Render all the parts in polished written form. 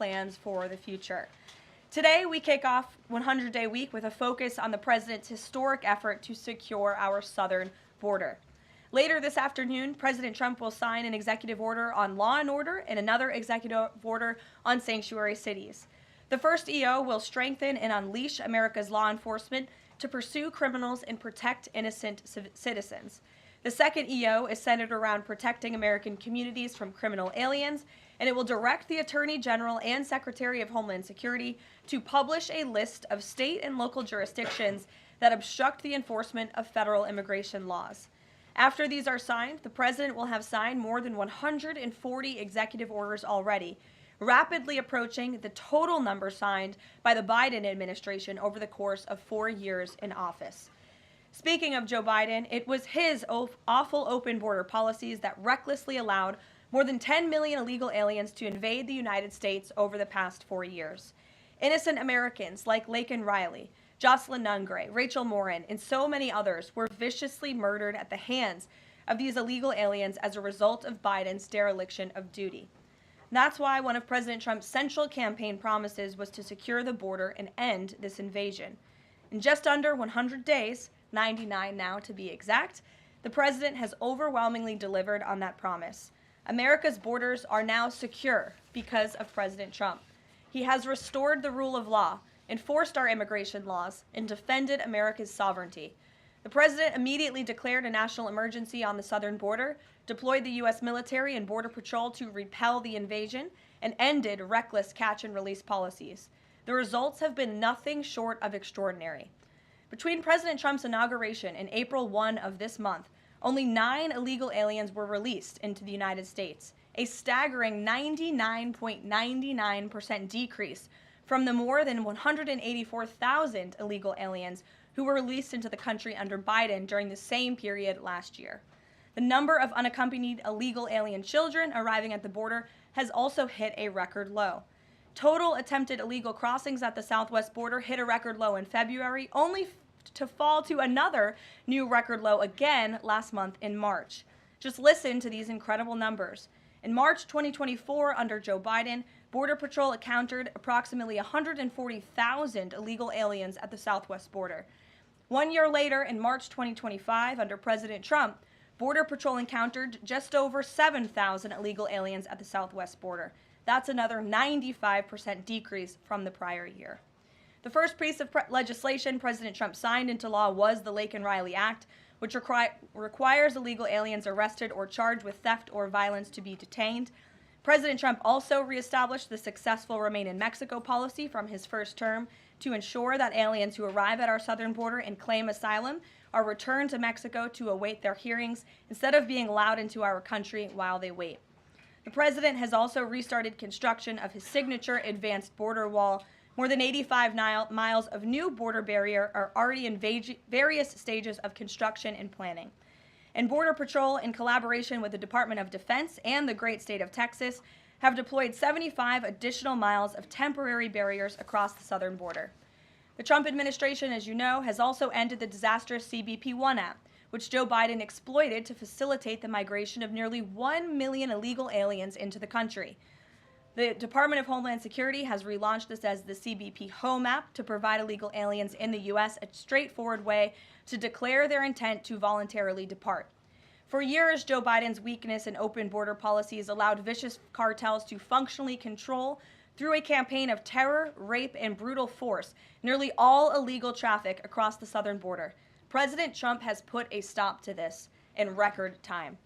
plans for the future. Today, we kick off 100-Day Week with a focus on the president's historic effort to secure our southern border. Later this afternoon, President Trump will sign an executive order on law and order and another executive order on sanctuary cities. The first EO will strengthen and unleash America's law enforcement to pursue criminals and protect innocent citizens. The second EO is centered around protecting American communities from criminal aliens, and it will direct the Attorney General and Secretary of Homeland Security to publish a list of state and local jurisdictions that obstruct the enforcement of federal immigration laws. After these are signed, the president will have signed more than 140 executive orders already, rapidly approaching the total number signed by the Biden administration over the course of 4 years in office. Speaking of Joe Biden, it was his awful open border policies that recklessly allowed more than 10 million illegal aliens to invade the United States over the past 4 years. Innocent Americans like Laken Riley, Jocelyn Nungray, Rachel Morin, and so many others were viciously murdered at the hands of these illegal aliens as a result of Biden's dereliction of duty. That's why one of President Trump's central campaign promises was to secure the border and end this invasion. In just under 100 days, 99 now to be exact, the president has overwhelmingly delivered on that promise. America's borders are now secure because of President Trump. He has restored the rule of law, enforced our immigration laws, and defended America's sovereignty. The president immediately declared a national emergency on the southern border, deployed the U.S. military and Border Patrol to repel the invasion, and ended reckless catch-and-release policies. The results have been nothing short of extraordinary. Between President Trump's inauguration and April 1 of this month, only 9 illegal aliens were released into the United States, a staggering 99.99% decrease from the more than 184,000 illegal aliens who were released into the country under Biden during the same period last year. The number of unaccompanied illegal alien children arriving at the border has also hit a record low. Total attempted illegal crossings at the southwest border hit a record low in February, only to fall to another new record low again last month in March. Just listen to these incredible numbers. In March 2024, under Joe Biden, Border Patrol encountered approximately 140,000 illegal aliens at the southwest border. 1 year later, in March 2025, under President Trump, Border Patrol encountered just over 7,000 illegal aliens at the southwest border. That's another 95% decrease from the prior year. The first piece of legislation President Trump signed into law was the Laken Riley Act, which requires illegal aliens arrested or charged with theft or violence to be detained. President Trump also reestablished the successful Remain in Mexico policy from his first term to ensure that aliens who arrive at our southern border and claim asylum are returned to Mexico to await their hearings instead of being allowed into our country while they wait. The president has also restarted construction of his signature advanced border wall. More than 85 miles of new border barrier are already in various stages of construction and planning. And Border Patrol, in collaboration with the Department of Defense and the great state of Texas, have deployed 75 additional miles of temporary barriers across the southern border. The Trump administration, as you know, has also ended the disastrous CBP-1 app, which Joe Biden exploited to facilitate the migration of nearly 1 million illegal aliens into the country. The Department of Homeland Security has relaunched this as the CBP Home app to provide illegal aliens in the U.S. a straightforward way to declare their intent to voluntarily depart. For years, Joe Biden's weakness in open border policies allowed vicious cartels to functionally control, through a campaign of terror, rape, and brutal force, nearly all illegal traffic across the southern border. President Trump has put a stop to this in record time.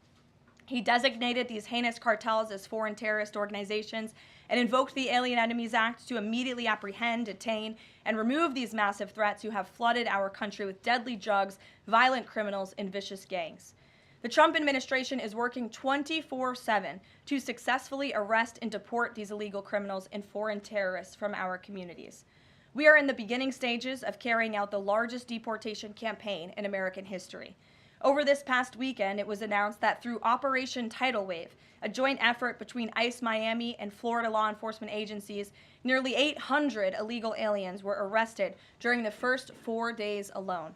He designated these heinous cartels as foreign terrorist organizations and invoked the Alien Enemies Act to immediately apprehend, detain, and remove these massive threats who have flooded our country with deadly drugs, violent criminals, and vicious gangs. The Trump administration is working 24/7 to successfully arrest and deport these illegal criminals and foreign terrorists from our communities. We are in the beginning stages of carrying out the largest deportation campaign in American history. Over this past weekend, it was announced that through Operation Tidal Wave, a joint effort between ICE Miami and Florida law enforcement agencies, nearly 800 illegal aliens were arrested during the first 4 days alone.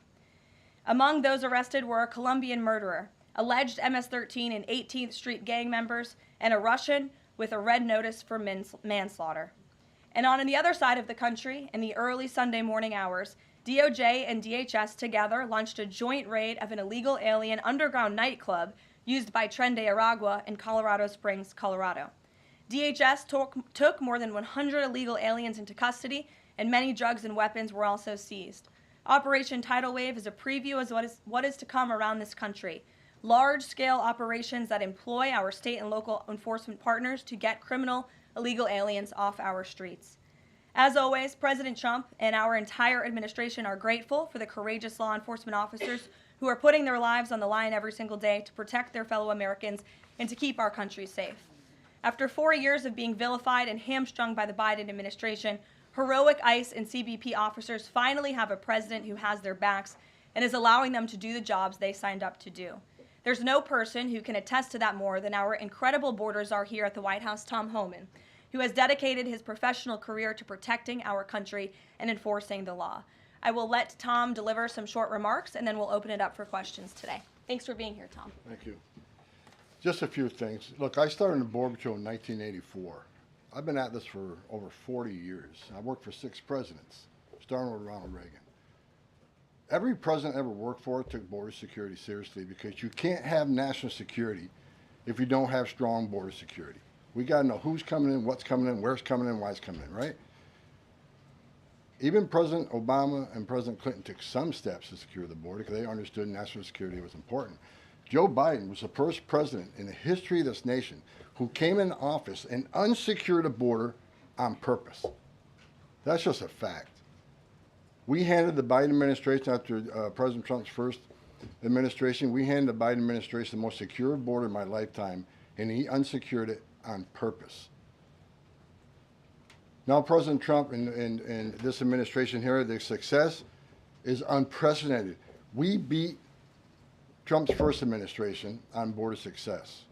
Among those arrested were a Colombian murderer, alleged MS-13 and 18th Street gang members, and a Russian with a red notice for manslaughter. And on the other side of the country, in the early Sunday morning hours, DOJ and DHS together launched a joint raid of an illegal alien underground nightclub used by Tren de Aragua in Colorado Springs, Colorado. DHS took more than 100 illegal aliens into custody, and many drugs and weapons were also seized. Operation Tidal Wave is a preview of what is to come around this country. Large-scale operations that employ our state and local enforcement partners to get criminal illegal aliens off our streets. As always, President Trump and our entire administration are grateful for the courageous law enforcement officers who are putting their lives on the line every single day to protect their fellow Americans and to keep our country safe. After 4 years of being vilified and hamstrung by the Biden administration, heroic ICE and CBP officers finally have a president who has their backs and is allowing them to do the jobs they signed up to do. There's no person who can attest to that more than our incredible border czar here at the White House, Tom Homan, who has dedicated his professional career to protecting our country and enforcing the law. I will let Tom deliver some short remarks, and then we'll open it up for questions today. Thanks for being here, Tom. Thank you. Just a few things. Look, I started in the Border Patrol in 1984. I've been at this for over 40 years. I worked for 6 presidents, starting with Ronald Reagan. Every president I ever worked for took border security seriously, because you can't have national security if you don't have strong border security. We got to know who's coming in, what's coming in, where's coming in, why it's coming in, right? Even President Obama and President Clinton took some steps to secure the border because they understood national security was important. Joe Biden was the first president in the history of this nation who came in office and unsecured a border on purpose. That's just a fact. We handed the Biden administration, after President Trump's first administration, we handed the Biden administration the most secure border in my lifetime, and he unsecured it on purpose. Now President Trump and this administration here, their success is unprecedented. We beat Trump's first administration on border success.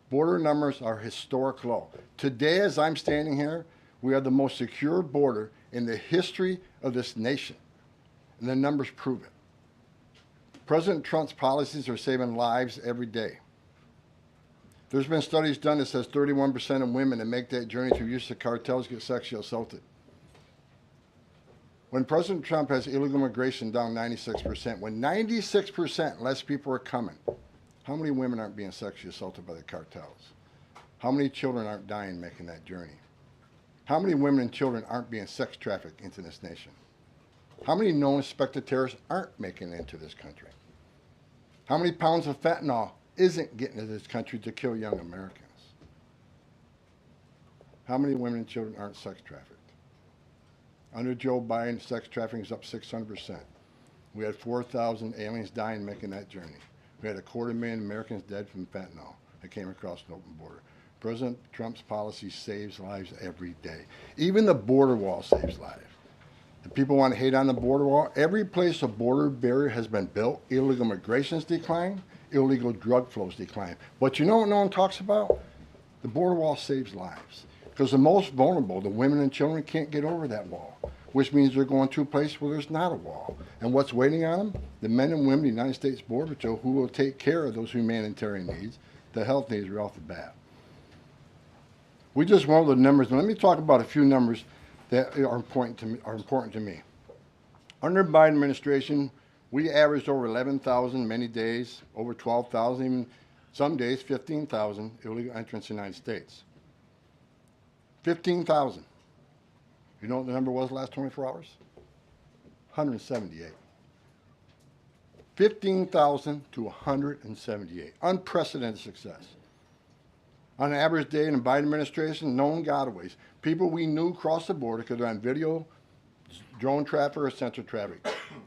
Border numbers are historic low. Today, as I'm standing here, we have the most secure border in the history of this nation, and the numbers prove it. President Trump's policies are saving lives every day. There's been studies done that says 31% of women that make that journey through use of cartels get sexually assaulted. When President Trump has illegal immigration down 96%, when 96% less people are coming, how many women aren't being sexually assaulted by the cartels? How many children aren't dying making that journey? How many women and children aren't being sex trafficked into this nation? How many known suspected terrorists aren't making it into this country? How many pounds of fentanyl isn't getting to this country to kill young Americans? How many women and children aren't sex trafficked? Under Joe Biden, sex trafficking is up 600%. We had 4,000 aliens dying making that journey. We had 250,000 Americans dead from fentanyl that came across an open border. President Trump's policy saves lives every day. Even the border wall saves lives. The people want to hate on the border wall. Every place a border barrier has been built, illegal migration's declined, illegal drug flows decline. But you know what no one talks about? The border wall saves lives. Because the most vulnerable, the women and children, can't get over that wall, which means they're going to a place where there's not a wall. And what's waiting on them? The men and women of the United States Border Patrol who will take care of those humanitarian needs, the health needs right off the bat. We just went over the numbers, and let me talk about a few numbers that are important to me. Under the Biden administration, we averaged over 11,000 many days, over 12,000, even some days 15,000 illegal entrants in the United States. 15,000. You know what the number was the last 24 hours? 178. 15,000 to 178. Unprecedented success. On an average day in the Biden administration, known gotaways. People we knew crossed the border because they're on video, drone traffic, or sensor traffic.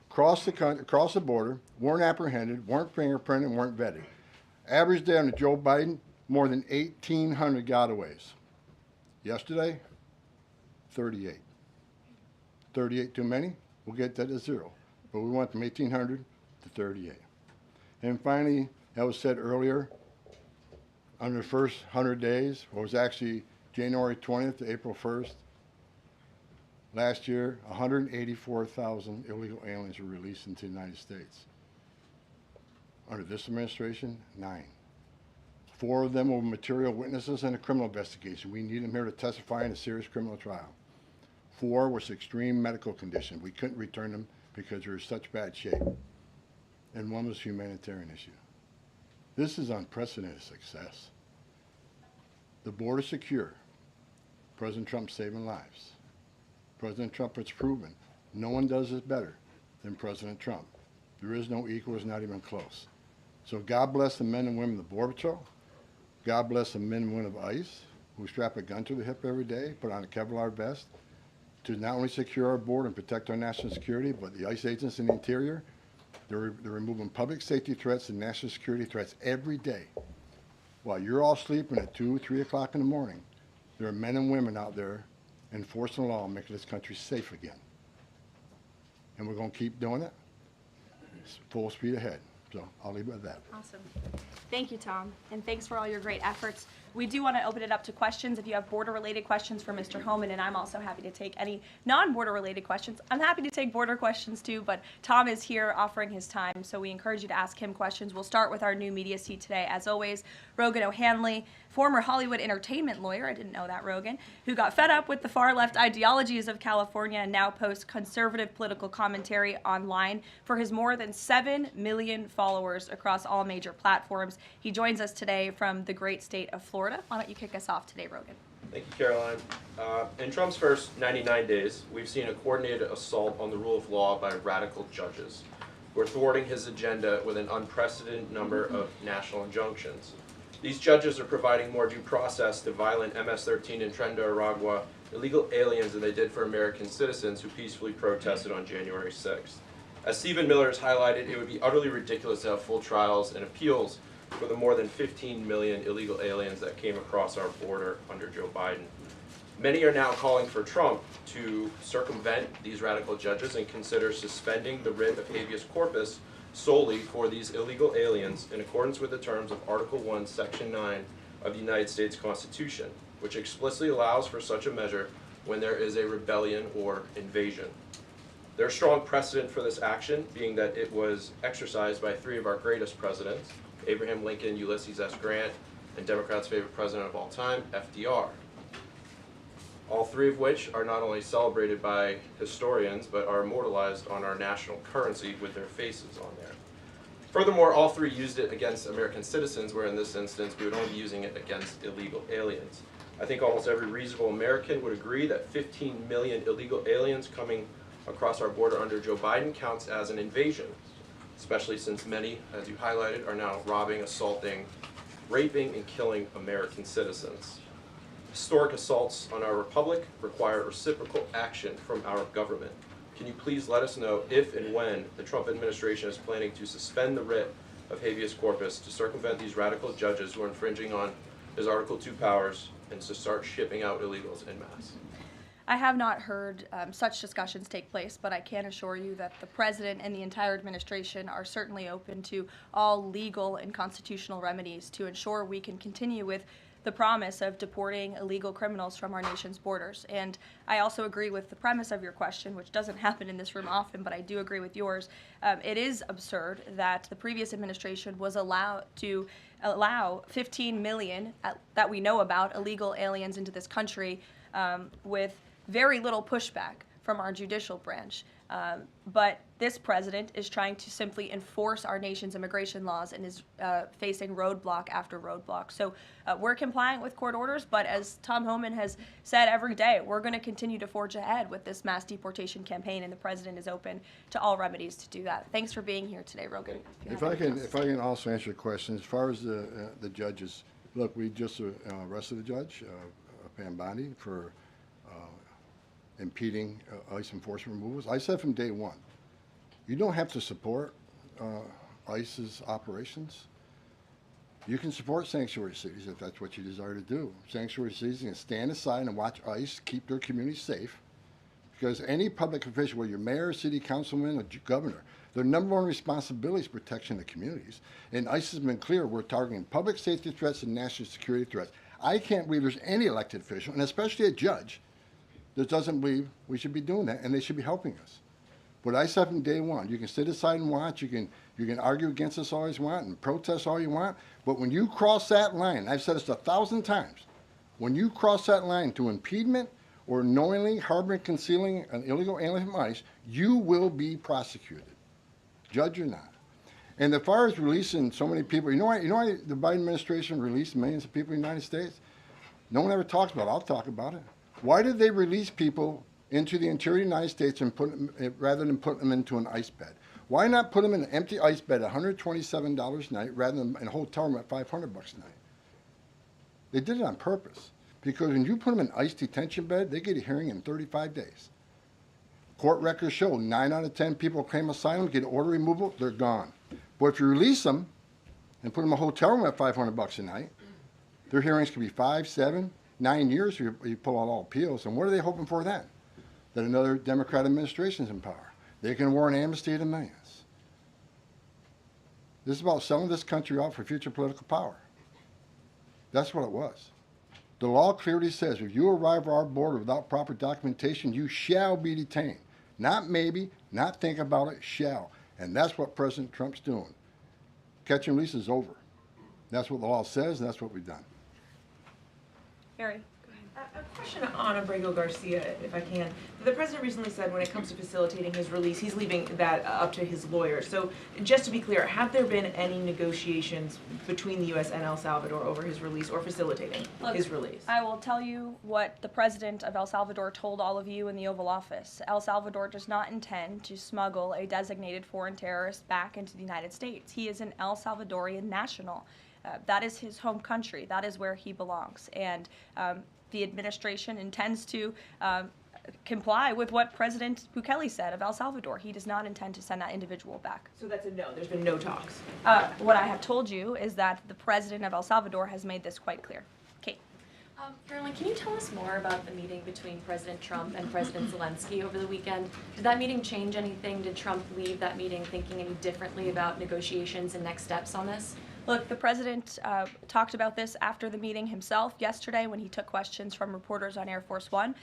Crossed the border, weren't apprehended, weren't fingerprinted, weren't vetted. Average day under Joe Biden, more than 1,800 gotaways. Yesterday, 38. 38 too many? We'll get that to 0. But we went from 1,800 to 38. And finally, that was said earlier, under the first 100 days, what was actually January 20th to April 1st, last year, 184,000 illegal aliens were released into the United States. Under this administration, 9. 4 of them were material witnesses in a criminal investigation. We need them here to testify in a serious criminal trial. 4 was extreme medical condition. We couldn't return them because they were in such bad shape. And 1 was humanitarian issue. This is unprecedented success. The border secure. President Trump saving lives. President Trump has proven no one does this better than President Trump. There is no equal, it's not even close. So God bless the men and women of the Border Patrol. God bless the men and women of ICE who strap a gun to their hip every day, put on a Kevlar vest to not only secure our border and protect our national security, but the ICE agents in the interior, they're removing public safety threats and national security threats every day. While you're all sleeping at 2, 3 o'clock in the morning, there are men and women out there enforcing the law and making this country safe again. And we're going to keep doing it. It's full speed ahead. So I'll leave it at that. Awesome. Thank you, Tom, and thanks for all your great efforts. We do want to open it up to questions. If you have border-related questions for Mr. Homan, and I'm also happy to take any non-border-related questions. I'm happy to take border questions too, but Tom is here offering his time, so we encourage you to ask him questions. We'll start with our new media seat today. As always, Rogan O'Hanley, former Hollywood entertainment lawyer, I didn't know that, Rogan, who got fed up with the far-left ideologies of California and now posts conservative political commentary online for his more than 7 million followers across all major platforms. He joins us today from the great state of Florida. Why don't you kick us off today, Rogan? Thank you, Caroline. In Trump's first 99 days, we've seen a coordinated assault on the rule of law by radical judges who are thwarting his agenda with an unprecedented number of national injunctions. These judges are providing more due process to violent MS-13 and Tren de Aragua illegal aliens than they did for American citizens who peacefully protested on January 6th. As Stephen Miller has highlighted, it would be utterly ridiculous to have full trials and appeals for the more than 15 million illegal aliens that came across our border under Joe Biden. Many are now calling for Trump to circumvent these radical judges and consider suspending the writ of habeas corpus solely for these illegal aliens in accordance with the terms of Article 1, Section 9 of the United States Constitution, which explicitly allows for such a measure when there is a rebellion or invasion. There's strong precedent for this action, being that it was exercised by 3 of our greatest presidents, Abraham Lincoln, Ulysses S. Grant, and Democrats' favorite president of all time, FDR. All 3 of which are not only celebrated by historians, but are immortalized on our national currency with their faces on there. Furthermore, all 3 used it against American citizens, where in this instance we would only be using it against illegal aliens. I think almost every reasonable American would agree that 15 million illegal aliens coming across our border under Joe Biden counts as an invasion, especially since many, as you highlighted, are now robbing, assaulting, raping, and killing American citizens. Historic assaults on our republic require reciprocal action from our government. Can you please let us know if and when the Trump administration is planning to suspend the writ of habeas corpus to circumvent these radical judges who are infringing on his Article 2 powers and to start shipping out illegals en masse? I have not heard such discussions take place, but I can assure you that the president and the entire administration are certainly open to all legal and constitutional remedies to ensure we can continue with the promise of deporting illegal criminals from our nation's borders. And I also agree with the premise of your question, which doesn't happen in this room often, but I do agree with yours. It is absurd that the previous administration was allowed to allow 15 million that we know about illegal aliens into this country with very little pushback from our judicial branch. But this president is trying to simply enforce our nation's immigration laws and is facing roadblock after roadblock. So we're compliant with court orders, but as Tom Homan has said every day, we're going to continue to forge ahead with this mass deportation campaign, and the president is open to all remedies to do that. Thanks for being here today, Rogan. If I can also answer your question, as far as the judges, look, we just arrested a judge, Pam Bondi, for impeding ICE enforcement removals. I said from day one, you don't have to support ICE's operations. You can support sanctuary cities if that's what you desire to do. Sanctuary cities can stand aside and watch ICE keep their communities safe, because any public official, whether you're mayor, city councilman, or governor, their number 1 responsibility is protection of communities. And ICE has been clear, we're targeting public safety threats and national security threats. I can't believe there's any elected official, and especially a judge, that doesn't believe we should be doing that, and they should be helping us. But I said from day one, you can sit aside and watch, you can argue against us all you want and protest all you want, but when you cross that line, I've said this 1,000 times, when you cross that line to impediment or knowingly harboring, concealing an illegal alien from ICE, you will be prosecuted, judge or not. And as far as releasing so many people, you know why the Biden administration released millions of people in the United States? No one ever talks about it. I'll talk about it. Why did they release people into the interior of the United States and put them, rather than put them into an ice bed? Why not put them in an empty ice bed at $127 a night rather than in a hotel room at $500 a night? They did it on purpose. Because when you put them in an ice detention bed, they get a hearing in 35 days. Court records show 9 out of 10 people claim asylum, get order removal, they're gone. But if you release them and put them in a hotel room at $500 a night, their hearings could be 5, 7, 9 years if you pull out all appeals. And what are they hoping for then? That another Democrat administration is in power. They can award an amnesty to millions. This is about selling this country out for future political power. That's what it was. The law clearly says if you arrive at our border without proper documentation, you shall be detained. Not maybe, not think about it, shall. And that's what President Trump's doing. Catch and release is over. That's what the law says, and that's what we've done. Harry. A question on Abrego Garcia, if I can. The president recently said when it comes to facilitating his release, he's leaving that up to his lawyer. So just to be clear, have there been any negotiations between the U.S. and El Salvador over his release or facilitating his release? I will tell you what the president of El Salvador told all of you in the Oval Office. El Salvador does not intend to smuggle a designated foreign terrorist back into the United States. He is an El Salvadorian national. That is his home country. That is where he belongs. And the administration intends to comply with what President Bukele said of El Salvador. He does not intend to send that individual back. So that's a no. There's been no talks. What I have told you is that the president of El Salvador has made this quite clear. Kate. Caroline, can you tell us more about the meeting between President Trump and President Zelensky over the weekend? Did that meeting change anything? Did Trump leave that meeting thinking any differently about negotiations and next steps on this? Look, the president talked about this after the meeting himself yesterday when he took questions from reporters on Air Force One.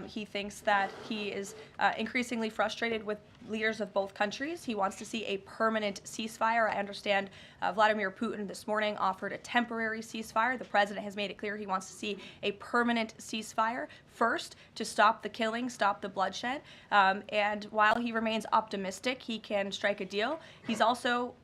He thinks that he is increasingly frustrated with leaders of both countries. He wants to see a permanent ceasefire. I understand Vladimir Putin this morning offered a temporary ceasefire. The president has made it clear he wants to see a permanent ceasefire first to stop the killing, stop the bloodshed. And while he remains optimistic he can strike a deal, he's also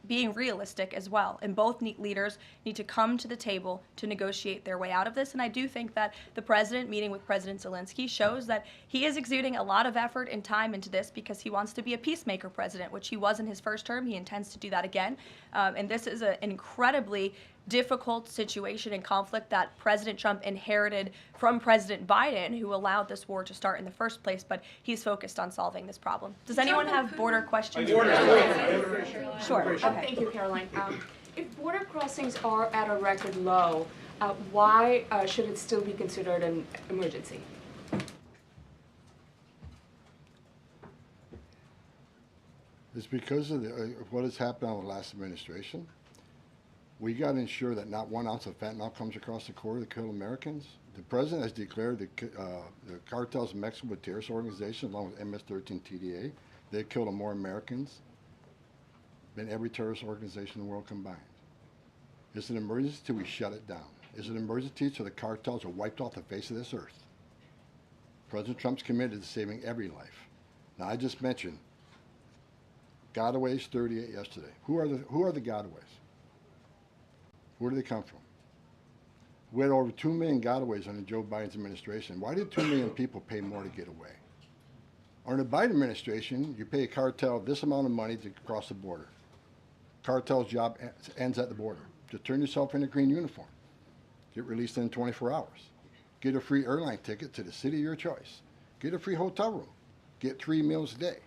being realistic as well. And both leaders need to come to the table to negotiate their way out of this. And I do think that the president meeting with President Zelensky shows that he is exuding a lot of effort and time into this because he wants to be a peacemaker president, which he was in his first term. He intends to do that again. And this is an incredibly difficult situation and conflict that President Trump inherited from President Biden, who allowed this war to start in the first place, but he's focused on solving this problem. Does anyone have border questions? Sure. Okay. Thank you, Caroline. If border crossings are at a record low, why should it still be considered an emergency? It's because of what has happened in the last administration. We got to ensure that not 1 ounce of fentanyl comes across the border to kill Americans. The president has declared the cartels in Mexico a terrorist organization along with MS-13 TDA. They've killed more Americans than every terrorist organization in the world combined. It's an emergency till we shut it down. It's an emergency till the cartels are wiped off the face of this earth. President Trump's committed to saving every life. Now, I just mentioned gotaways 38 yesterday. Who are the gotaways? Where do they come from? We had over 2 million gotaways under Joe Biden's administration. Why did 2 million people pay more to get away? Under the Biden administration, you pay a cartel this amount of money to cross the border. Cartel's job ends at the border. Just turn yourself in a green uniform. Get released in 24 hours. Get a free airline ticket to the city of your choice. Get a free hotel room. Get 3 meals a day.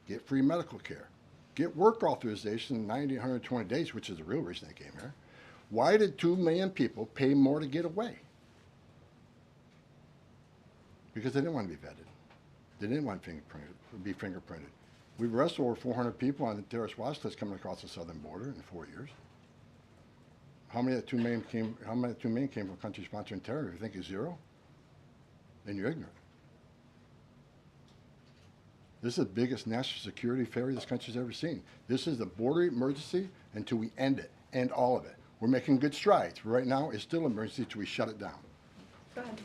Get free medical care. Get work authorization in 90, 120 days, which is the real reason they came here. Why did 2 million people pay more to get away? Because they didn't want to be vetted. They didn't want to be fingerprinted. We've arrested over 400 people on the terrorist watch list coming across the southern border in 4 years. How many of the 2 million came? How many of the 2 million came from countries sponsoring terror? If you think it's zero, then you're ignorant. This is the biggest national security failure this country's ever seen. This is the border emergency until we end it, end all of it. We're making good strides. Right now, it's still an emergency until we shut it down. Go ahead.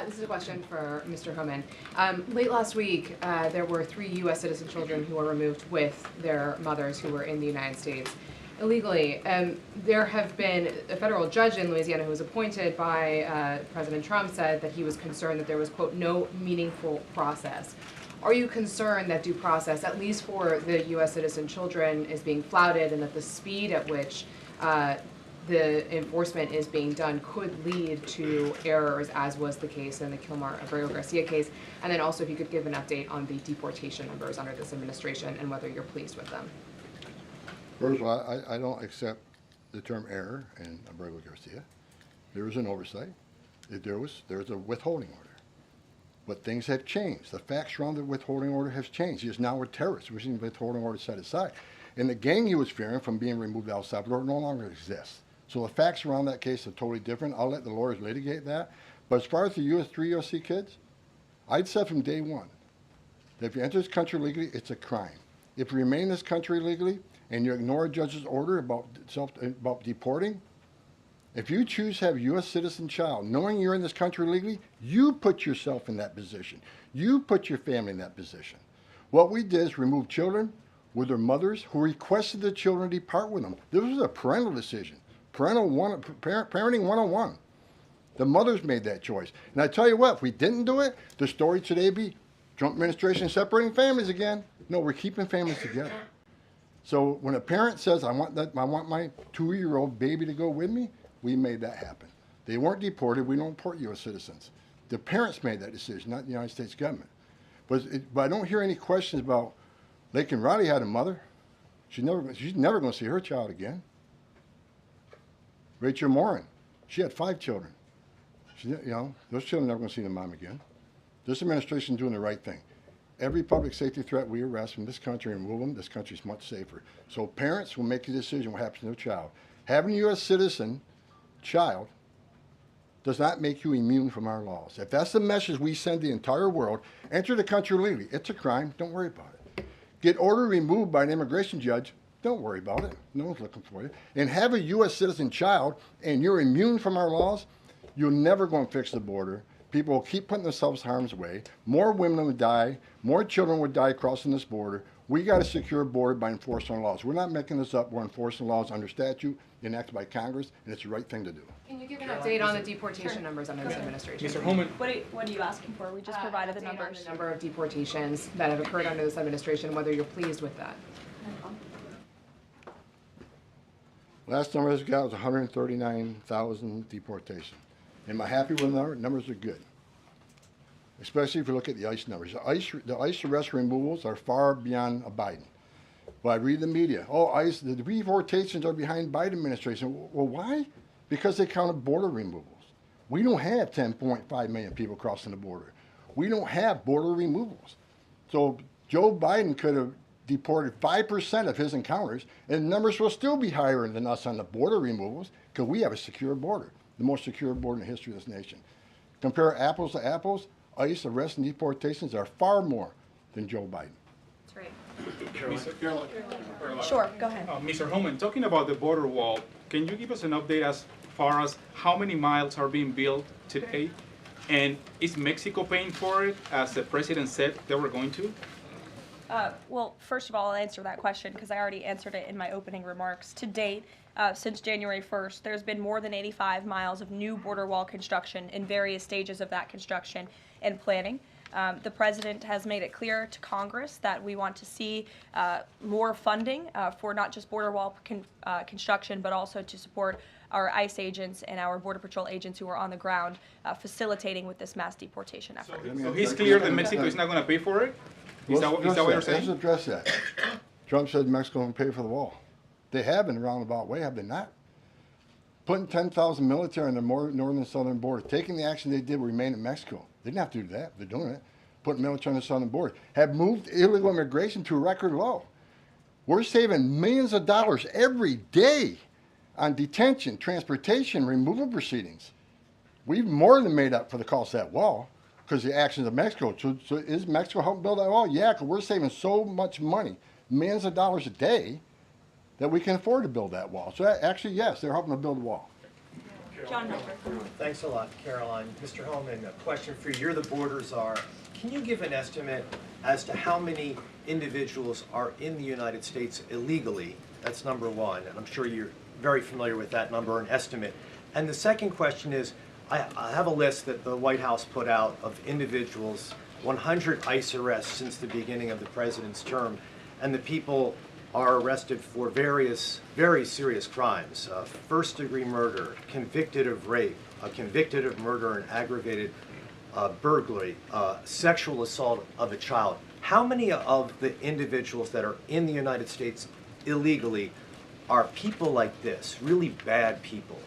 This is a question for Mr. Homan. Late last week, there were 3 U.S. citizen children who were removed with their mothers who were in the United States illegally. There have been a federal judge in Louisiana who was appointed by President Trump said that he was concerned that there was, quote, no meaningful process. Are you concerned that due process, at least for the U.S. citizen children, is being flouted and that the speed at which the enforcement is being done could lead to errors, as was the case in the Kilmar-Abrego-Garcia case? And then also if you could give an update on the deportation numbers under this administration and whether you're pleased with them. First of all, I don't accept the term error in Abrego-Garcia. There was an oversight. There was a withholding order. But things have changed. The facts around the withholding order has changed. He is now a terrorist. We're seeing the withholding order set aside. And the gang he was fearing from being removed out of El Salvador no longer exists. So the facts around that case are totally different. I'll let the lawyers litigate that. But as far as the 3 USC kids, I'd said from day one that if you enter this country legally, it's a crime. If you remain in this country legally and you ignore a judge's order about deporting, if you choose to have a U.S. citizen child, knowing you're in this country legally, you put yourself in that position. You put your family in that position. What we did is remove children with their mothers who requested the children depart with them. This was a parental decision. Parenting 101. The mothers made that choice. And I tell you what, if we didn't do it, the story today would be Trump administration separating families again. No, we're keeping families together. So when a parent says, I want my 2-year-old baby to go with me, we made that happen. They weren't deported. We don't deport U.S. citizens. The parents made that decision, not the United States government. But I don't hear any questions about Laken Riley had a mother. She's never going to see her child again. Rachel Morin, she had 5 children. Those children are never going to see their mom again. This administration is doing the right thing. Every public safety threat we arrest from this country and remove them, this country is much safer. So parents will make a decision what happens to their child. Having a U.S. citizen child does not make you immune from our laws. If that's the message we send the entire world, enter the country legally. It's a crime. Don't worry about it. Get order removed by an immigration judge. Don't worry about it. No one's looking for you. And have a U.S. citizen child, and you're immune from our laws, you're never going to fix the border. People will keep putting themselves in harm's way. More women would die. More children would die crossing this border. We got to secure a border by enforcing our laws. We're not making this up. We're enforcing laws under statute enacted by Congress, and it's the right thing to do. Can you give an update on the deportation numbers under this administration? Mr. Homan. What are you asking for? We just provided the Update on numbers. the number of deportations that have occurred under this administration, whether you're pleased with that. Last number I got was 139,000 deportation. Am I happy with the number? Numbers are good. Especially if you look at the ICE numbers. The ICE arrest removals are far beyond Biden. Well, I read the media. Oh, ICE, the deportations are behind Biden administration. Well, why? Because they counted border removals. We don't have 10.5 million people crossing the border. We don't have border removals. So Joe Biden could have deported 5% of his encounters, and the numbers will still be higher than us on the border removals because we have a secure border, the most secure border in the history of this nation. Compare apples to apples, ICE arrests and deportations are far more than Joe Biden. That's right. Caroline. Sure, go ahead. Mr. Homan, talking about the border wall, can you give us an update as far as how many miles are being built today? And is Mexico paying for it, as the president said they were going to? Well, first of all, I'll answer that question because I already answered it in my opening remarks. To date, since January 1st, there's been more than 85 miles of new border wall construction in various stages of that construction and planning. The president has made it clear to Congress that we want to see more funding for not just border wall construction, but also to support our ICE agents and our Border Patrol agents who are on the ground facilitating with this mass deportation effort. So he's clear that Mexico is not going to pay for it? Is that what you're saying? Let's address that. Trump said Mexico won't pay for the wall. They have in a roundabout way, have they not? Putting 10,000 military on the northern and southern border, taking the action they did to remain in Mexico. They didn't have to do that. They're doing it. Putting military on the southern border. Have moved illegal immigration to a record low. We're saving millions of dollars every day on detention, transportation, removal proceedings. We've more than made up for the cost of that wall because of the actions of Mexico. So is Mexico helping build that wall? Yeah, because we're saving so much money, millions of dollars a day, that we can afford to build that wall. So actually, yes, they're helping to build the wall. John Helper. Thanks a lot, Caroline. Mr. Homan, a question for you. You're the border czar. Can you give an estimate as to how many individuals are in the United States illegally? That's number one, and I'm sure you're very familiar with that number, an estimate. And the second question is, I have a list that the White House put out of individuals, 100 ICE arrests since the beginning of the president's term, and the people are arrested for various very serious crimes. First-degree murder, convicted of rape, convicted of murder and aggravated burglary, sexual assault of a child. How many of the individuals that are in the United States illegally are people like this, really bad people?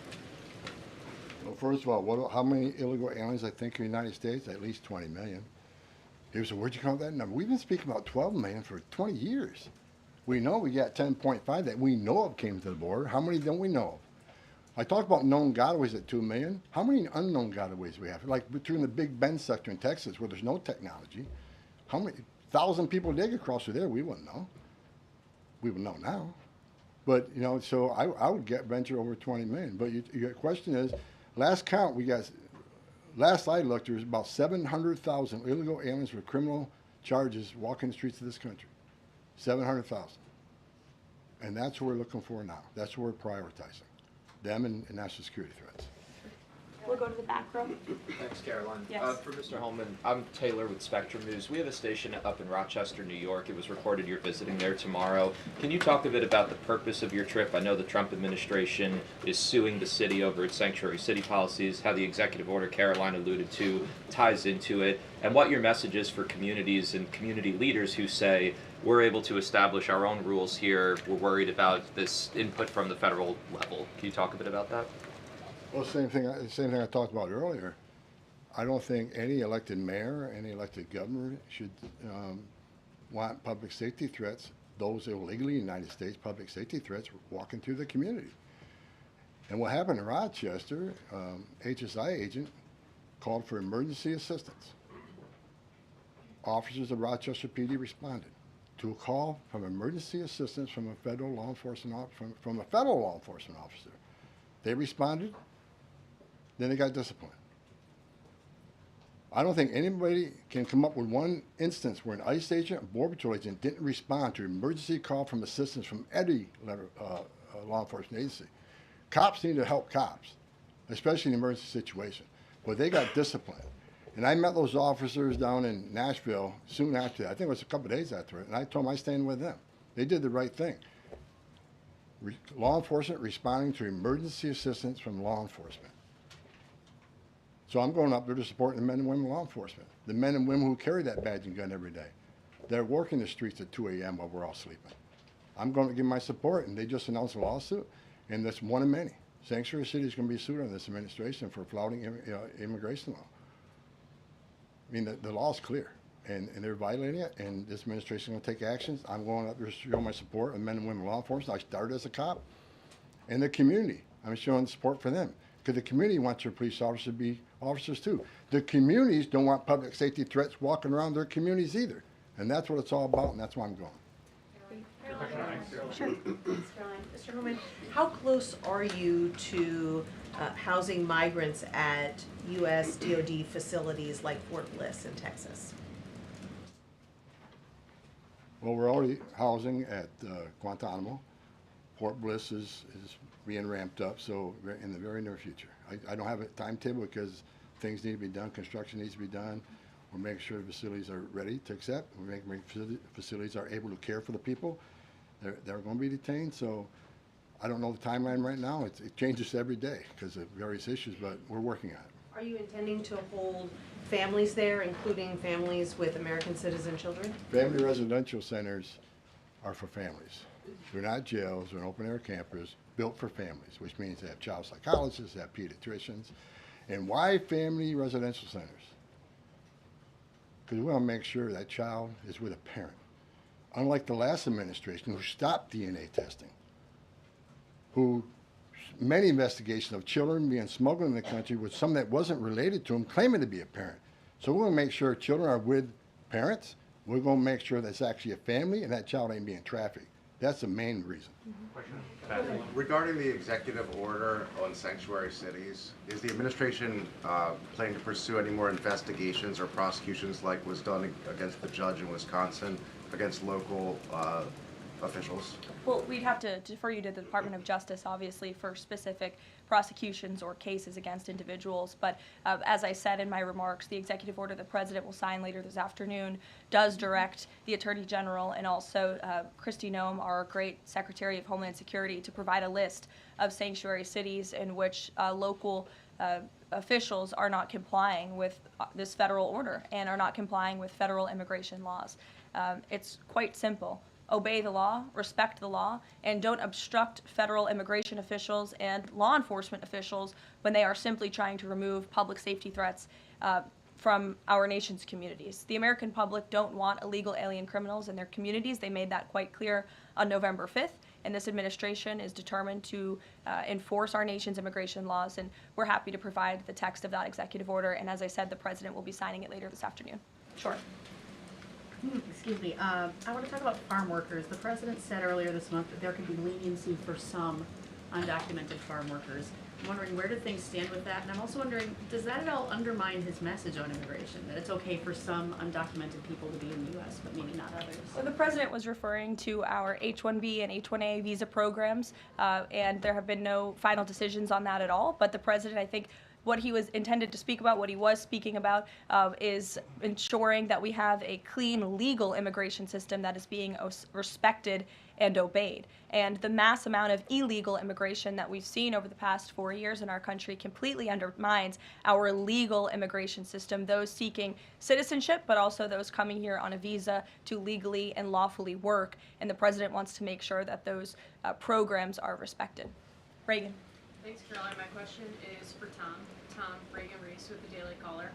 Well, first of all, how many illegal aliens I think in the United States? At least 20 million. People say, where'd you come up with that number? We've been speaking about 12 million for 20 years. We know we got 10.5 that we know of came to the border. How many don't we know of? I talked about known gotaways at 2 million. How many unknown gotaways we have? Like between the Big Bend sector in Texas where there's no technology, how many 1,000 people dig across through there? We wouldn't know. We would know now. But, you know, so I would venture over 20 million. But your question is, last count, last I looked, there was about 700,000 illegal aliens with criminal charges walking the streets of this country. 700,000. And that's what we're looking for now. That's what we're prioritizing. Them and national security threats. We'll go to the back row. Thanks, Caroline. Yes. For Mr. Holman, I'm Taylor with Spectrum News. We have a station up in Rochester, New York. It was reported you're visiting there tomorrow. Can you talk a bit about the purpose of your trip? I know the Trump administration is suing the city over its sanctuary city policies, how the executive order Caroline alluded to ties into it, and what your message is for communities and community leaders who say, we're able to establish our own rules here, we're worried about this input from the federal level. Can you talk a bit about that? Well, same thing I talked about earlier. I don't think any elected mayor, any elected governor should want public safety threats, those illegally in the United States, public safety threats walking through the community. And what happened in Rochester, HSI agent called for emergency assistance. Officers of Rochester PD responded to a call from emergency assistance from a federal law enforcement officer. They responded, then they got disciplined. I don't think anybody can come up with one instance where an ICE agent or Border Patrol agent didn't respond to an emergency call from assistance from any law enforcement agency. Cops need to help cops, especially in an emergency situation. But they got disciplined. And I met those officers down in Nashville soon after that. I think it was a couple of days after it. And I told them I stand with them. They did the right thing. Law enforcement responding to emergency assistance from law enforcement. So I'm going up there to support the men and women of law enforcement. The men and women who carry that badge and gun every day. They're working the streets at 2 a.m. while we're all sleeping. I'm going to give my support, and they just announced a lawsuit, and that's one of many. Sanctuary City is going to be sued on this administration for flouting immigration law. I mean, the law is clear, and they're violating it, and this administration is going to take actions. I'm going up there to show my support of men and women of law enforcement. I started as a cop. And the community, I'm showing support for them, because the community wants their police officers to be officers too. The communities don't want public safety threats walking around their communities either, and that's what it's all about, and that's why I'm going. Sure. Thanks, Caroline. Mr. Homan, how close are you to housing migrants at U.S. DoD facilities like Fort Bliss in Texas? Well, we're already housing at Guantanamo. Fort Bliss is being ramped up, so in the very near future. I don't have a timetable because things need to be done, construction needs to be done. We're making sure the facilities are ready to accept. We're making sure facilities are able to care for the people. They're going to be detained, so I don't know the timeline right now. It changes every day because of various issues, but we're working on it. Are you intending to hold families there, including families with American citizen children? Family residential centers are for families. They're not jails, they're open-air campers built for families, which means they have child psychologists, they have pediatricians. And why family residential centers? Because we want to make sure that child is with a parent. Unlike the last administration, who stopped DNA testing, many investigations of children being smuggled in the country with some that wasn't related to them claiming to be a parent. So we're going to make sure children are with parents. We're going to make sure that's actually a family and that child ain't being trafficked. That's the main reason. Regarding the executive order on sanctuary cities, is the administration planning to pursue any more investigations or prosecutions like was done against the judge in Wisconsin against local officials? Well, we'd have to defer you to the Department of Justice, obviously, for specific prosecutions or cases against individuals. But as I said in my remarks, the executive order the President will sign later this afternoon does direct the Attorney General and also Kristi Noem, our great Secretary of Homeland Security, to provide a list of sanctuary cities in which local officials are not complying with this federal order and are not complying with federal immigration laws. It's quite simple. Obey the law, respect the law, and don't obstruct federal immigration officials and law enforcement officials when they are simply trying to remove public safety threats from our nation's communities. The American public don't want illegal alien criminals in their communities. They made that quite clear on November 5th, and this administration is determined to enforce our nation's immigration laws, and we're happy to provide the text of that executive order, and as I said, the President will be signing it later this afternoon. Sure. Excuse me, I want to talk about farm workers. The President said earlier this month that there could be leniency for some undocumented farm workers. I'm wondering, where do things stand with that? And I'm also wondering, does that at all undermine his message on immigration, that it's okay for some undocumented people to be in the U.S., but maybe not others? Well, the President was referring to our H-1B and H-1A visa programs, and there have been no final decisions on that at all. But the President, I think, what he was intended to speak about, what he was speaking about, is ensuring that we have a clean, legal immigration system that is being respected and obeyed. And the mass amount of illegal immigration that we've seen over the past 4 years in our country completely undermines our legal immigration system, those seeking citizenship, but also those coming here on a visa to legally and lawfully work. And the President wants to make sure that those programs are respected. Reagan. Thanks, Caroline. My question is for Tom. Tom Reagan-Reese with the Daily Caller.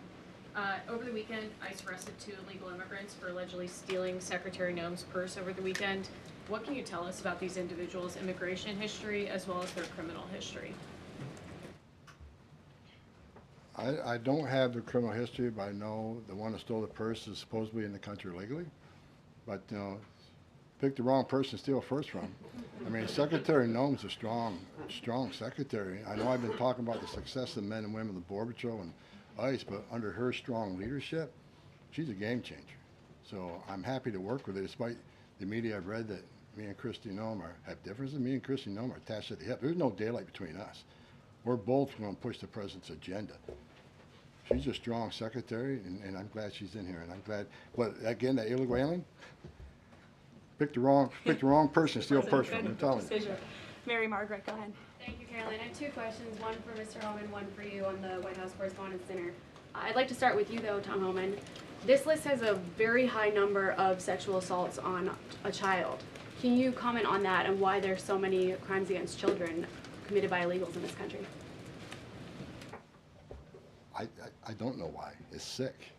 Over the weekend, ICE arrested 2 illegal immigrants for allegedly stealing Secretary Noem's purse over the weekend. What can you tell us about these individuals' immigration history as well as their criminal history? I don't have the criminal history, but I know the one that stole the purse is supposedly in the country legally. But, you know, pick the wrong person to steal a purse from. I mean, Secretary Noem's a strong secretary. I know I've been talking about the success of men and women of the Border Patrol and ICE, but under her strong leadership, she's a game changer. So I'm happy to work with her, despite the media I've read that me and Kristi Noem have differences. Me and Kristi Noem are attached at the hip. There's no daylight between us. We're both going to push the president's agenda. She's a strong secretary, and I'm glad she's in here. And I'm glad, but again, that illegal alien, pick the wrong person to steal a purse from. I'm telling you. Mary Margaret, go ahead. Thank you, Caroline. I have 2 questions, one for Mr. Homan, one for you on the White House Correspondents' Dinner. I'd like to start with you, though, Tom Homan. This list has a very high number of sexual assaults on a child. Can you comment on that and why there's so many crimes against children committed by illegals in this country? I don't know why. It's sick.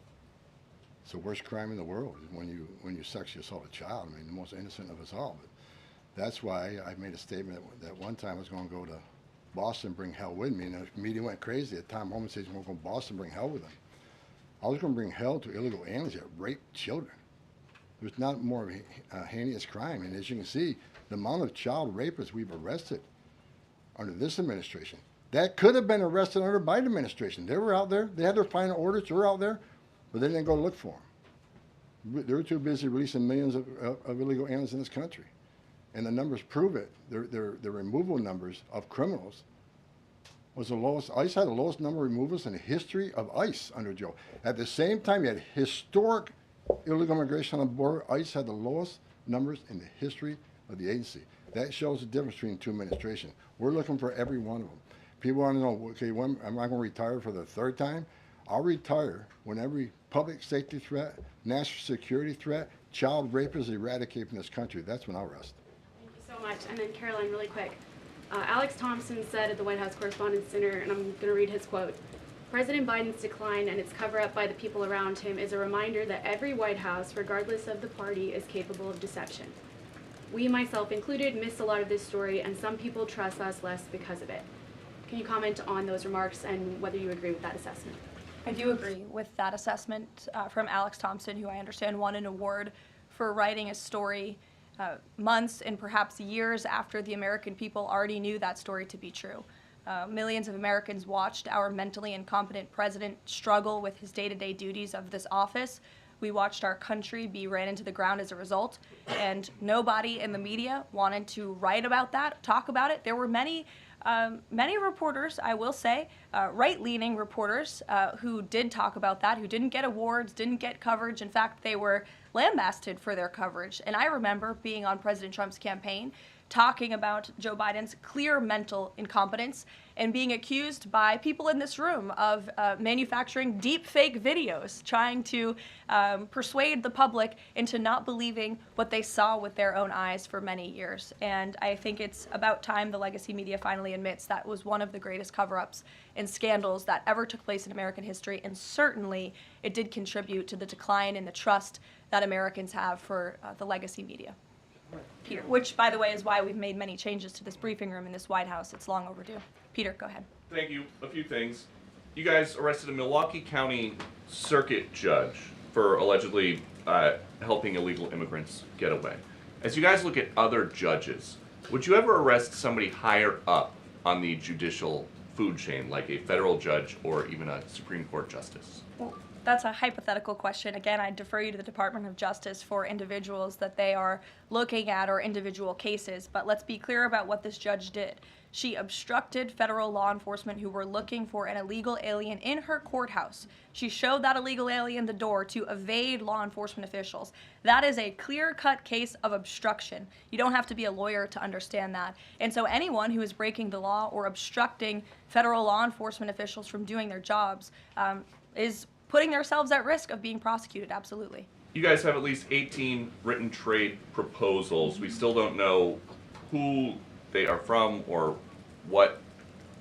It's the worst crime in the world when you sexually assault a child. I mean, the most innocent of us all. But that's why I made a statement that one time I was going to go to Boston and bring hell with me, and the media went crazy. At Tom Homan says, "We're going to go to Boston and bring hell with them." I was going to bring hell to illegal aliens that rape children. There's not more of a heinous crime, and as you can see, the amount of child rapists we've arrested under this administration, that could have been arrested under the Biden administration. They were out there. They had their final orders. They were out there, but they didn't go look for them. They were too busy releasing millions of illegal aliens in this country. And the numbers prove it. The removal numbers of criminals was the lowest. ICE had the lowest number of removals in the history of ICE under Joe. At the same time, you had historic illegal immigration on the border. ICE had the lowest numbers in the history of the agency. That shows the difference between the 2 administrations. We're looking for every one of them. People want to know, okay, when am I going to retire for the 3rd time? I'll retire when every public safety threat, national security threat, child rape is eradicated from this country. That's when I'll rest. Thank you so much. And then Caroline, really quick. Alex Thompson said at the White House Correspondents' Dinner, and I'm going to read his quote, "President Biden's decline and its cover-up by the people around him is a reminder that every White House, regardless of the party, is capable of deception. We, myself included, miss a lot of this story, and some people trust us less because of it." Can you comment on those remarks and whether you agree with that assessment? I do agree with that assessment from Alex Thompson, who I understand won an award for writing a story months and perhaps years after the American people already knew that story to be true. Millions of Americans watched our mentally incompetent president struggle with his day-to-day duties of this office. We watched our country be ran into the ground as a result, and nobody in the media wanted to write about that, talk about it. There were many reporters, I will say, right-leaning reporters who did talk about that, who didn't get awards, didn't get coverage. In fact, they were lambasted for their coverage. And I remember being on President Trump's campaign, talking about Joe Biden's clear mental incompetence and being accused by people in this room of manufacturing deep fake videos, trying to persuade the public into not believing what they saw with their own eyes for many years. And I think it's about time the legacy media finally admits that was one of the greatest cover-ups and scandals that ever took place in American history, and certainly it did contribute to the decline in the trust that Americans have for the legacy media. Peter, which, by the way, is why we've made many changes to this briefing room in this White House. It's long overdue. Peter, go ahead. Thank you. A few things. You guys arrested a Milwaukee County Circuit judge for allegedly helping illegal immigrants get away. As you guys look at other judges, would you ever arrest somebody higher up on the judicial food chain, like a federal judge or even a Supreme Court justice? Well, that's a hypothetical question. Again, I defer you to the Department of Justice for individuals that they are looking at or individual cases. But let's be clear about what this judge did. She obstructed federal law enforcement who were looking for an illegal alien in her courthouse. She showed that illegal alien the door to evade law enforcement officials. That is a clear-cut case of obstruction. You don't have to be a lawyer to understand that. And so anyone who is breaking the law or obstructing federal law enforcement officials from doing their jobs is putting themselves at risk of being prosecuted, absolutely. You guys have at least 18 written trade proposals. We still don't know who they are from or what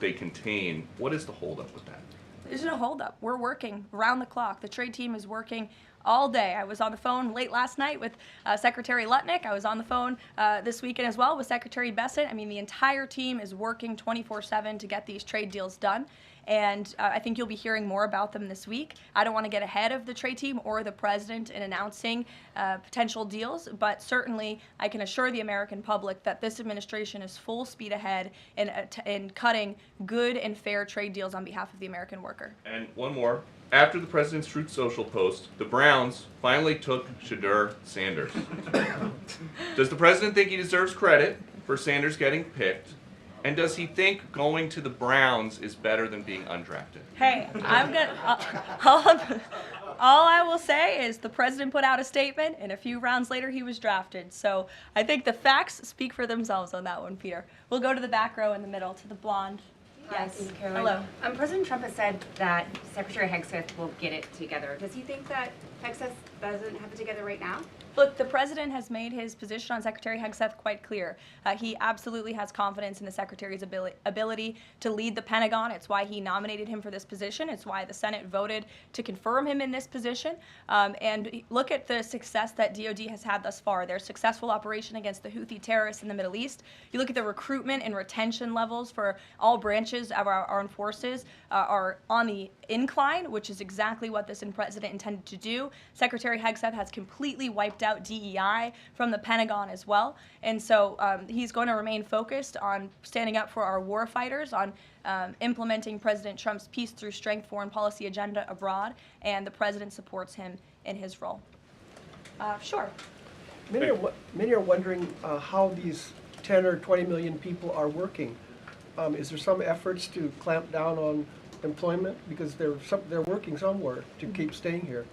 they contain. What is the holdup with that? There's no holdup. We're working around the clock. The trade team is working all day. I was on the phone late last night with Secretary Lutnick. I was on the phone this weekend as well with Secretary Bessent. I mean, the entire team is working 24/7 to get these trade deals done. And I think you'll be hearing more about them this week. I don't want to get ahead of the trade team or the president in announcing potential deals, but certainly I can assure the American public that this administration is full speed ahead in cutting good and fair trade deals on behalf of the American worker. And one more. After the president's Truth Social post, the Browns finally took Shadur Sanders. Does the president think he deserves credit for Sanders getting picked? And does he think going to the Browns is better than being undrafted? Hey, all I will say is the president put out a statement, and a few rounds later he was drafted. So I think the facts speak for themselves on that one, Peter. We'll go to the back row in the middle, to the blonde. Yes. Hello. President Trump has said that Secretary Hegseth will get it together. Does he think that Hegseth doesn't have it together right now? Look, the president has made his position on Secretary Hegseth quite clear. He absolutely has confidence in the secretary's ability to lead the Pentagon. It's why he nominated him for this position. It's why the Senate voted to confirm him in this position. And look at the success that DOD has had thus far. Their successful operation against the Houthi terrorists in the Middle East. You look at the recruitment and retention levels for all branches of our armed forces are on the incline, which is exactly what this president intended to do. Secretary Hegseth has completely wiped out DEI from the Pentagon as well. And so he's going to remain focused on standing up for our war fighters, on implementing President Trump's peace through strength foreign policy agenda abroad, and the president supports him in his role. Sure. Many are wondering how these 10 or 20 million people are working. Is there some efforts to clamp down on employment because they're working somewhere to keep staying here?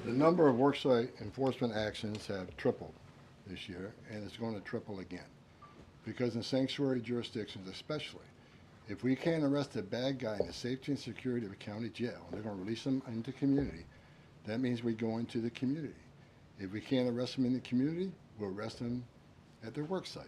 The number of worksite enforcement actions have tripled this year, and it's going to triple again. Because in sanctuary jurisdictions especially, if we can't arrest a bad guy in the safety and security of a county jail, and they're going to release them into community, that means we go into the community. If we can't arrest them in the community, we'll arrest them at their work site.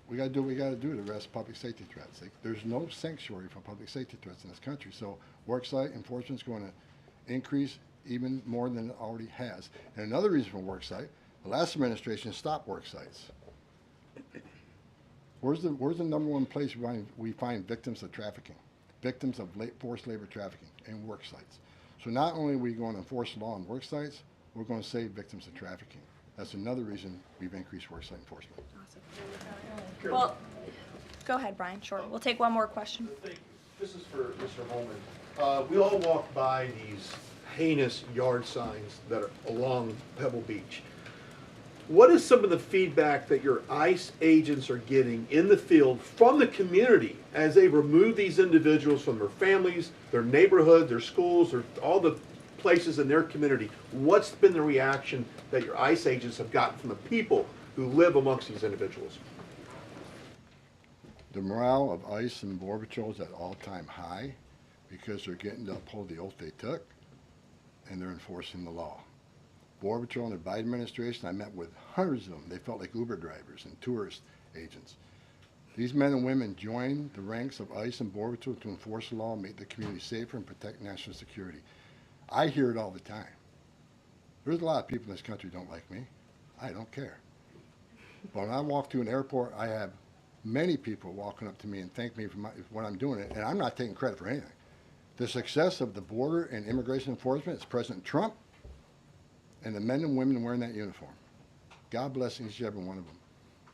We got to do what we got to do to arrest public safety threats. There's no sanctuary for public safety threats in this country, so worksite enforcement is going to increase even more than it already has. And another reason for worksite, the last administration stopped worksites. Where's the number one place we find victims of trafficking, victims of forced labor trafficking and work sites? So not only are we going to enforce law on work sites, we're going to save victims of trafficking. That's another reason we've increased worksite enforcement. Well, go ahead, Brian. Sure. We'll take one more question. This is for Mr. Homan. We all walk by these heinous yard signs that are along Pebble Beach. What is some of the feedback that your ICE agents are getting in the field from the community as they remove these individuals from their families, their neighborhood, their schools, or all the places in their community? What's been the reaction that your ICE agents have gotten from the people who live amongst these individuals? The morale of ICE and Border Patrol is at all-time high because they're getting to uphold the oath they took and they're enforcing the law. Border Patrol and the Biden administration, I met with hundreds of them. They felt like Uber drivers and tourist agents. These men and women joined the ranks of ICE and Border Patrol to enforce the law, make the community safer, and protect national security. I hear it all the time. There's a lot of people in this country who don't like me. I don't care. But when I walk through an airport, I have many people walking up to me and thank me for what I'm doing, and I'm not taking credit for anything. The success of the border and immigration enforcement is President Trump and the men and women wearing that uniform. God bless each and every one of them.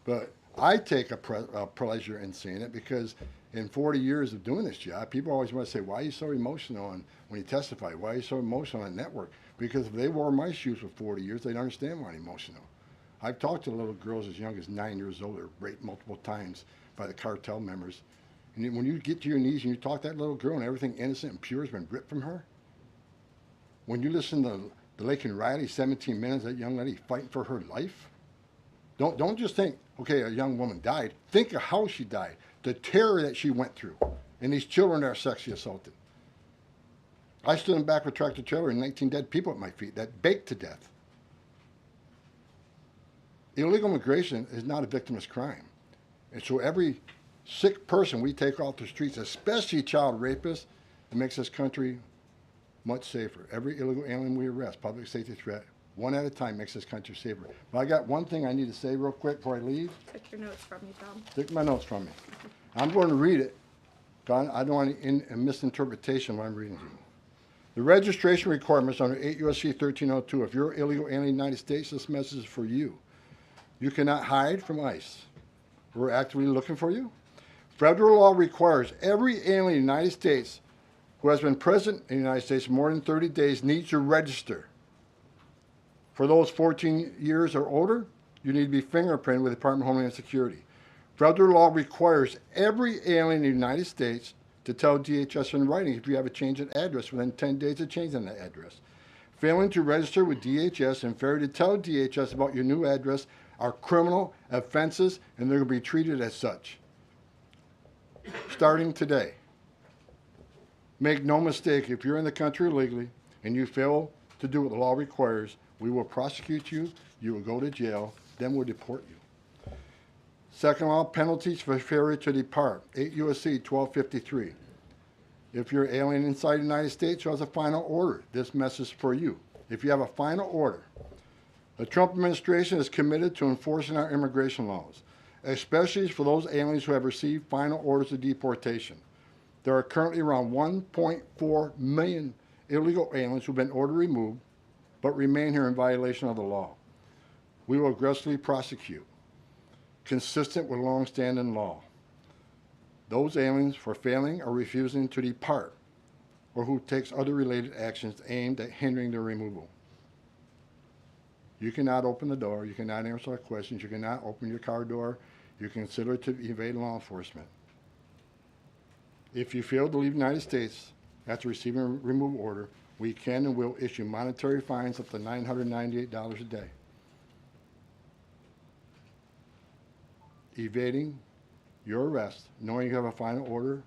But I take a pleasure in seeing it because in 40 years of doing this job, people always want to say, why are you so emotional when you testify? Why are you so emotional on network? Because if they wore my shoes for 40 years, they'd understand why I'm emotional. I've talked to little girls as young as 9 years old that were raped multiple times by the cartel members. And when you get to your knees and you talk to that little girl and everything innocent and pure has been ripped from her, when you listen to the Lake and Riley, 17 minutes, that young lady fighting for her life, don't just think, okay, a young woman died. Think of how she died, the terror that she went through, and these children that are sexually assaulted. I stood in the back of a tractor trailer and 19 dead people at my feet that baked to death. Illegal immigration is not a victimless crime. And so every sick person we take off the streets, especially child rapists, it makes this country much safer. Every illegal alien we arrest, public safety threat, one at a time makes this country safer. But I got one thing I need to say real quick before I leave. Take your notes from you, Tom. Take my notes from me. I'm going to read it. I don't want any misinterpretation of what I'm reading to you. The registration requirements under 8 U.S.C. 1302. If you're an illegal alien in the United States, this message is for you. You cannot hide from ICE. We're actively looking for you. Federal law requires every alien in the United States who has been present in the United States more than 30 days needs to register. For those 14 years or older, you need to be fingerprinted with the Department of Homeland Security. Federal law requires every alien in the United States to tell DHS in writing if you have a change of address within 10 days of changing that address. Failing to register with DHS and failure to tell DHS about your new address are criminal offenses, and they're going to be treated as such. Starting today. Make no mistake, if you're in the country illegally and you fail to do what the law requires, we will prosecute you, you will go to jail, then we'll deport you. Second law, penalties for failure to depart, 8 U.S.C. 1253. If you're an alien inside the United States who has a final order, this message is for you. If you have a final order, the Trump administration is committed to enforcing our immigration laws, especially for those aliens who have received final orders of deportation. There are currently around 1.4 million illegal aliens who have been ordered removed but remain here in violation of the law. We will aggressively prosecute, consistent with long-standing law, those aliens for failing or refusing to depart or who takes other related actions aimed at hindering their removal. You cannot open the door, you cannot answer our questions, you cannot open your car door, you consider it to evade law enforcement. If you fail to leave the United States after receiving a removal order, we can and will issue monetary fines up to $998 a day. Evading your arrest, knowing you have a final order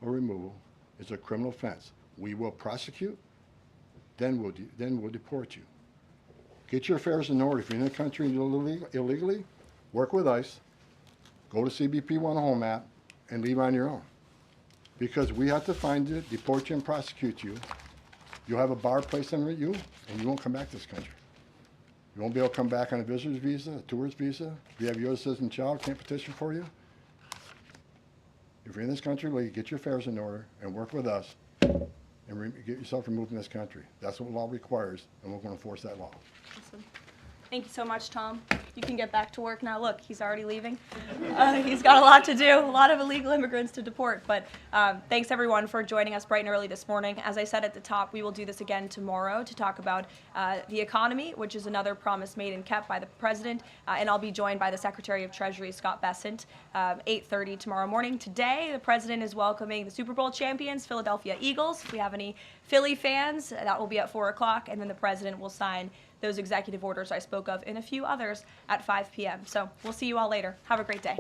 or removal, is a criminal offense. We will prosecute, then we'll deport you. Get your affairs in order. If you're in the country illegally, work with ICE, go to CBP 1 home app, and leave on your own. Because we have to find you, deport you, and prosecute you. You'll have a bar placed on you, and you won't come back to this country. You won't be able to come back on a visitor's visa, a tourist visa. If you have your citizen child, can't petition for you. If you're in this country, get your affairs in order and work with us. and get yourself removed from this country. That's what law requires, and we're going to enforce that law. Awesome. Thank you so much, Tom. You can get back to work now. Look, he's already leaving. He's got a lot to do, a lot of illegal immigrants to deport. But thanks, everyone, for joining us bright and early this morning. As I said at the top, we will do this again tomorrow to talk about the economy, which is another promise made and kept by the president. And I'll be joined by the Secretary of Treasury, Scott Bessent, 8:30 tomorrow morning. Today, the president is welcoming the Super Bowl champions, Philadelphia Eagles. If we have any Philly fans, that will be at 4 o'clock. And then the president will sign those executive orders I spoke of and a few others at 5 p.m. So we'll see you all later. Have a great day.